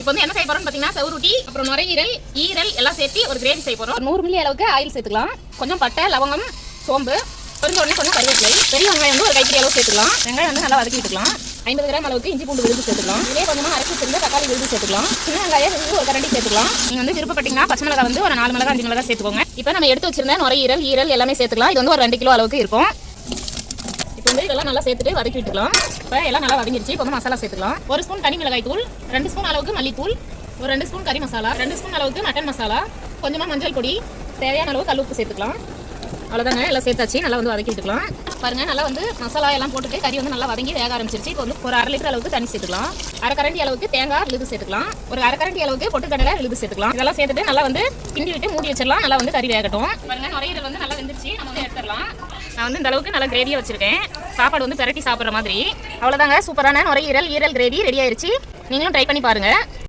இப்போ வந்து என்ன செய்ய போறோம்னு பாத்தீங்கன்னா செவரொட்டி அப்புறம் நுரையீரல் ஈரல் எல்லாம் சேர்த்து ஒரு கிரேவி செய்ய போறோம். 100 மில்லி அளவுக்கு ஆயில் சேர்த்துக்கலாம். கொஞ்சம் பட்டை லவங்கம் சோம்பு பொரிஞ்ச உடனே கொஞ்சம் கருவேப்பிலை பெரிய வெங்காயம் வந்து ஒரு கைப்பிடி அளவு சேர்த்துக்கலாம். வெங்காயம் வந்து நல்லா வதக்கி விட்டுக்கலாம். 50 கிராம் அளவுக்கு இஞ்சி பூண்டு விழுது சேர்த்துக்கலாம். இதே கொஞ்சமாக அரைச்சி சேர்ந்து தக்காளி விழுது சேர்த்துக்கலாம். சின்ன வெங்காயம் வந்து ஒரு கரண்டி சேர்த்துக்கலாம். நீங்கள் வந்து விருப்பப்பட்டீங்கன்னா பச்சை மிளகா வந்து ஒரு 4 மிளகா 5 மிளகா சேர்த்துக்கோங்க. இப்போ நம்ம எடுத்து வச்சிருந்த நுரையீரல் ஈரல் எல்லாமே சேர்த்துக்கலாம். இது வந்து ஒரு 2 கிலோ அளவுக்கு இருக்கும். இப்போ வந்து இதெல்லாம் நல்லா சேர்த்துட்டு வதக்கி விட்டுக்கலாம். இப்போ எல்லாம் நல்லா வதங்கிடுச்சு. இப்போ வந்து மசாலா சேர்த்துக்கலாம். 1 ஸ்பூன் தனி மிளகாய் தூள், 2 ஸ்பூன் அளவுக்கு மல்லித்தூள், ஒரு 2 ஸ்பூன் கறி மசாலா, 2 ஸ்பூன் அளவுக்கு மட்டன் மசாலா, கொஞ்சமாக மஞ்சள் பொடி, தேவையான அளவு கல் உப்பு சேர்த்துக்கலாம். அவ்வளோதாங்க, எல்லாம் சேர்த்தாச்சு. நல்லா வந்து வதக்கி விட்டுக்கலாம். பாருங்க, நல்லா வந்து மசாலா எல்லாம் போட்டுட்டு கறி வந்து நல்லா வதங்கி வேக ஆரம்பிச்சிருச்சு. இப்போ வந்து ஒரு 1/2 லிட்டர் அளவுக்கு தண்ணி சேர்த்துக்கலாம். 1/2 கரண்டி அளவுக்கு தேங்காய் விழுது சேர்த்துக்கலாம். ஒரு 1/2 கரண்டி அளவுக்கு பொட்டுக்கடலை விழுது சேர்த்துக்கலாம். இதெல்லாம் சேர்த்துட்டு நல்லா வந்து கிண்டி விட்டு மூடி வச்சிடலாம். நல்லா வந்து கறி வேகட்டும். பாருங்க, நுரையீரல் வந்து நல்லா வெந்துருச்சு. நம்ம வந்து எடுத்துடலாம். நான் வந்து இந்த அளவுக்கு நல்லா கிரேவியா வச்சிருக்கேன். சாப்பாடு வந்து பிரட்டி சாப்பிட்ற மாதிரி. அவ்வளோதாங்க, சூப்பரான நுரையீரல் ஈரல் கிரேவி ரெடி ஆயிருச்சு. நீங்களும் ட்ரை பண்ணி பாருங்க.